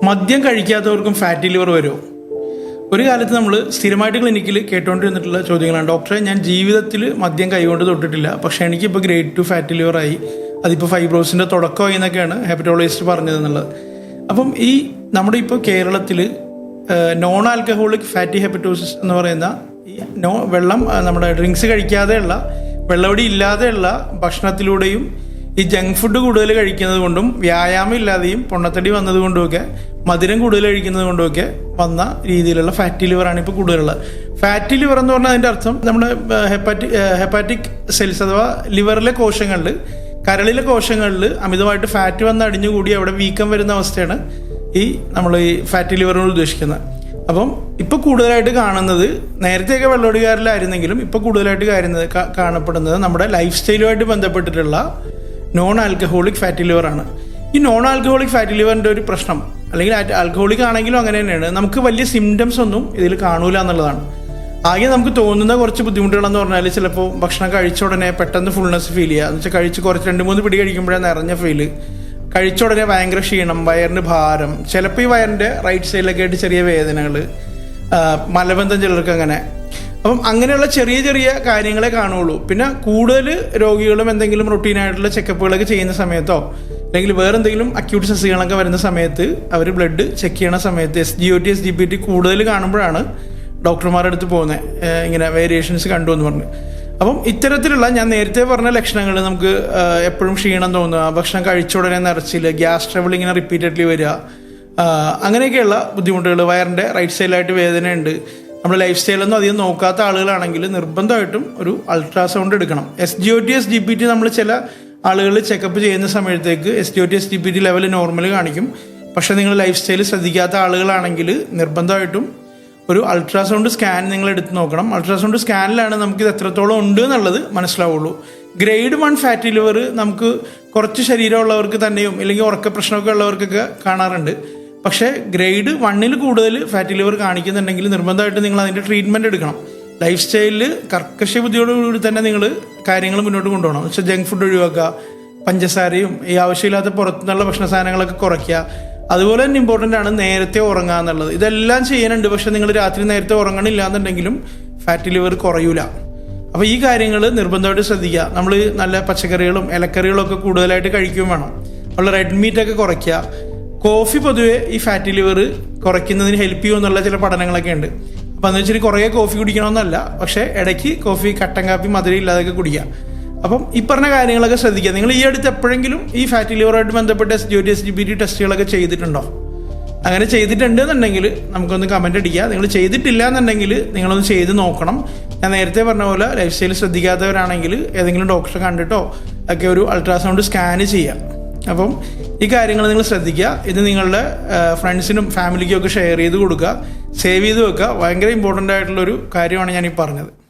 മദ്യം കഴിക്കാത്തവർക്കും fatty liver വരുമോ? ഒരു കാലത്ത് നമ്മൾ സ്ഥിരമായിട്ട് ക്ലിനിക്കിൽ കേട്ടുകൊണ്ടിരുന്നിട്ടുള്ള ചോദ്യങ്ങളാണ്. ഡോക്ടറെ, ഞാൻ ജീവിതത്തിൽ മദ്യം കൈകൊണ്ട് തൊട്ടിട്ടില്ല, പക്ഷേ എനിക്കിപ്പോൾ ഗ്രേഡ് 2 ഫാറ്റി ലിവറായി, അതിപ്പോൾ ഫൈബ്രോസിൻ്റെ തുടക്കമായി എന്നൊക്കെയാണ് ഹെപ്പറ്റോളജിസ്റ്റ് പറഞ്ഞതെന്നുള്ളത്. അപ്പം ഈ നമ്മുടെ ഇപ്പോൾ കേരളത്തിൽ നോൺ ആൽക്കഹോളിക് ഫാറ്റി ഹെപ്പറ്റോസിസ് എന്ന് പറയുന്ന ഈ വെള്ളം നമ്മുടെ ഡ്രിങ്ക്സ് കഴിക്കാതെയുള്ള വെള്ളവടി ഇല്ലാതെയുള്ള ഭക്ഷണത്തിലൂടെയും ഈ ജങ്ക് ഫുഡ് കൂടുതൽ കഴിക്കുന്നത് കൊണ്ടും വ്യായാമം ഇല്ലാതെയും പൊണ്ണത്തടി വന്നതുകൊണ്ടുമൊക്കെ മധുരം കൂടുതൽ കഴിക്കുന്നത് കൊണ്ടുമൊക്കെ വന്ന രീതിയിലുള്ള ഫാറ്റി ലിവറാണ് ഇപ്പോൾ കൂടുതലുള്ളത്. ഫാറ്റി ലിവർ എന്ന് പറഞ്ഞാൽ അതിൻ്റെ അർത്ഥം നമ്മുടെ ഹെപ്പാറ്റിക് സെൽസ് അഥവാ ലിവറിലെ കോശങ്ങളിൽ, കരളിലെ കോശങ്ങളിൽ അമിതമായിട്ട് ഫാറ്റ് വന്ന് അടിഞ്ഞുകൂടി അവിടെ വീക്കം വരുന്ന അവസ്ഥയാണ് നമ്മൾ ഈ ഫാറ്റി ലിവറിനോട് ഉദ്ദേശിക്കുന്നത്. അപ്പം ഇപ്പോൾ കൂടുതലായിട്ട് കാണുന്നത്, നേരത്തെയൊക്കെ വെള്ളോടിക്കാരിലായിരുന്നെങ്കിലും ഇപ്പോൾ കൂടുതലായിട്ട് കാണപ്പെടുന്നത് നമ്മുടെ ലൈഫ് സ്റ്റൈലുമായിട്ട് ബന്ധപ്പെട്ടിട്ടുള്ള നോൺ ആൽക്കഹോളിക് ഫാറ്റി ലിവറാണ്. ഈ നോൺ ആൽക്കഹോളിക് ഫാറ്റി ലിവറിൻ്റെ ഒരു പ്രശ്നം, അല്ലെങ്കിൽ ആൽക്കഹോളിക് ആണെങ്കിലും അങ്ങനെ തന്നെയാണ്, നമുക്ക് വലിയ സിംറ്റംസ് ഒന്നും ഇതിൽ കാണൂല എന്നുള്ളതാണ്. ആകെ നമുക്ക് തോന്നുന്ന കുറച്ച് ബുദ്ധിമുട്ടുകളെന്ന് പറഞ്ഞാൽ, ചിലപ്പോൾ ഭക്ഷണം കഴിച്ച ഉടനെ പെട്ടെന്ന് ഫുൾനെസ് ഫീൽ ചെയ്യുക, എന്ന് വെച്ചാൽ കഴിച്ച് കുറച്ച് 2-3 പിടി കഴിക്കുമ്പോഴേ നിറഞ്ഞ ഫീല്, കഴിച്ച ഉടനെ ഭയങ്കര ക്ഷീണം, വയറിന് ഭാരം, ചിലപ്പോൾ ഈ വയറിൻ്റെ റൈറ്റ് സൈഡിലൊക്കെ ആയിട്ട് ചെറിയ വേദനകൾ, മലബന്ധം ചിലർക്ക് അങ്ങനെ. അപ്പം അങ്ങനെയുള്ള ചെറിയ ചെറിയ കാര്യങ്ങളെ കാണുകയുള്ളൂ. പിന്നെ കൂടുതൽ രോഗികളും എന്തെങ്കിലും റൊട്ടീനായിട്ടുള്ള ചെക്കപ്പുകളൊക്കെ ചെയ്യുന്ന സമയത്തോ അല്ലെങ്കിൽ വേറെ എന്തെങ്കിലും അക്യൂട്ട് സെസ്സുകളൊക്കെ വരുന്ന സമയത്ത് അവർ ബ്ലഡ് ചെക്ക് ചെയ്യണ സമയത്ത് SGOT SGPT കൂടുതൽ കാണുമ്പോഴാണ് ഡോക്ടർമാരുടെ അടുത്ത് പോകുന്നത്, ഇങ്ങനെ വേരിയേഷൻസ് കണ്ടു എന്ന് പറഞ്ഞ്. അപ്പം ഇത്തരത്തിലുള്ള ഞാൻ നേരത്തെ പറഞ്ഞ ലക്ഷണങ്ങൾ, നമുക്ക് എപ്പോഴും ക്ഷീണം തോന്നുക, ഭക്ഷണം കഴിച്ച ഉടനെ നിറച്ചില്ല, ഗ്യാസ് ട്രബിൾ ഇങ്ങനെ റിപ്പീറ്റഡ്ലി വരിക, അങ്ങനെയൊക്കെയുള്ള ബുദ്ധിമുട്ടുകൾ, വയറിൻ്റെ റൈറ്റ് സൈഡിലായിട്ട് വേദനയുണ്ട്. നമ്മുടെ ലൈഫ് സ്റ്റൈലൊന്നും അധികം നോക്കാത്ത ആളുകളാണെങ്കിൽ നിർബന്ധമായിട്ടും ഒരു അൾട്രാസൗണ്ട് എടുക്കണം. SGOT SGPT നമ്മൾ ചില ആളുകൾ ചെക്കപ്പ് ചെയ്യുന്ന സമയത്തേക്ക് SGOT SGPT ലെവൽ നോർമൽ കാണിക്കും. പക്ഷേ നിങ്ങൾ ലൈഫ് സ്റ്റൈൽ ശ്രദ്ധിക്കാത്ത ആളുകളാണെങ്കിൽ നിർബന്ധമായിട്ടും ഒരു അൾട്രാസൗണ്ട് സ്കാൻ നിങ്ങൾ എടുത്ത് നോക്കണം. അൾട്രാസൗണ്ട് സ്കാനിലാണ് നമുക്കിത് എത്രത്തോളം ഉണ്ട് എന്നുള്ളത് മനസ്സിലാവുള്ളൂ. ഗ്രേഡ് 1 ഫാറ്റി ലിവർ നമുക്ക് കുറച്ച് ശരീരമുള്ളവർക്ക് തന്നെയും അല്ലെങ്കിൽ ഉറക്ക പ്രശ്നമൊക്കെ ഉള്ളവർക്കൊക്കെ കാണാറുണ്ട്. പക്ഷേ ഗ്രേഡ് 1 കൂടുതൽ ഫാറ്റി ലിവർ കാണിക്കുന്നുണ്ടെങ്കിൽ നിർബന്ധമായിട്ട് നിങ്ങൾ അതിൻ്റെ ട്രീറ്റ്മെൻറ്റ് എടുക്കണം. ലൈഫ് സ്റ്റൈലിൽ കർക്കശ ബുദ്ധിയോടുകൂടി തന്നെ നിങ്ങൾ കാര്യങ്ങൾ മുന്നോട്ട് കൊണ്ടുപോകണം. എന്ന് വെച്ചാൽ ജങ്ക് ഫുഡ് ഒഴിവാക്കുക, പഞ്ചസാരയും ഈ ആവശ്യമില്ലാത്ത പുറത്തുനിന്നുള്ള ഭക്ഷണ സാധനങ്ങളൊക്കെ കുറയ്ക്കുക. അതുപോലെ തന്നെ ഇമ്പോർട്ടൻ്റ് ആണ് നേരത്തെ ഉറങ്ങുക എന്നുള്ളത്. ഇതെല്ലാം ചെയ്യാനുണ്ട്, പക്ഷേ നിങ്ങൾ രാത്രി നേരത്തെ ഉറങ്ങണില്ല എന്നുണ്ടെങ്കിലും ഫാറ്റി ലിവർ കുറയൂല. അപ്പോൾ ഈ കാര്യങ്ങൾ നിർബന്ധമായിട്ട് ശ്രദ്ധിക്കുക. നമ്മൾ നല്ല പച്ചക്കറികളും ഇലക്കറികളും ഒക്കെ കൂടുതലായിട്ട് കഴിക്കുകയും വേണം. ഉള്ള റെഡ് മീറ്റൊക്കെ കുറയ്ക്കുക. കോഫി പൊതുവെ ഈ ഫാറ്റി ലിവർ കുറയ്ക്കുന്നതിന് ഹെൽപ്പ് ചെയ്യുമെന്നുള്ള ചില പഠനങ്ങളൊക്കെ ഉണ്ട്. അപ്പോൾ എന്ന് വെച്ചാൽ കുറേ കോഫി കുടിക്കണമെന്നല്ല, പക്ഷേ ഇടയ്ക്ക് കോഫി, കട്ടൻ കാപ്പി, മധുരം ഇല്ലാതൊക്കെ കുടിക്കുക. അപ്പം ഈ പറഞ്ഞ കാര്യങ്ങളൊക്കെ ശ്രദ്ധിക്കുക. നിങ്ങൾ ഈ അടുത്ത് എപ്പോഴെങ്കിലും ഈ ഫാറ്റി ലിവറായിട്ട് ബന്ധപ്പെട്ട SGOT SGPT ടെസ്റ്റുകളൊക്കെ ചെയ്തിട്ടുണ്ടോ? അങ്ങനെ ചെയ്തിട്ടുണ്ടെന്നുണ്ടെങ്കിൽ നമുക്കൊന്ന് കമൻറ്റ് അടിക്കുക. നിങ്ങൾ ചെയ്തിട്ടില്ല എന്നുണ്ടെങ്കിൽ നിങ്ങളൊന്ന് ചെയ്ത് നോക്കണം. ഞാൻ നേരത്തെ പറഞ്ഞ പോലെ ലൈഫ് സ്റ്റൈൽ ശ്രദ്ധിക്കാത്തവരാണെങ്കിൽ ഏതെങ്കിലും ഡോക്ടറെ കണ്ടിട്ടോ ഒക്കെ ഒരു അൾട്രാസൗണ്ട് സ്കാൻ ചെയ്യാം. അപ്പം ഈ കാര്യങ്ങൾ നിങ്ങൾ ശ്രദ്ധിക്കുക. ഇത് നിങ്ങളുടെ ഫ്രണ്ട്സിനും ഫാമിലിക്കും ഒക്കെ ഷെയർ ചെയ്ത് കൊടുക്കുക, സേവ് ചെയ്ത് വെക്കുക. ഭയങ്കര ഇമ്പോർട്ടൻ്റ് ആയിട്ടുള്ളൊരു കാര്യമാണ് ഞാൻ ഈ പറഞ്ഞത്.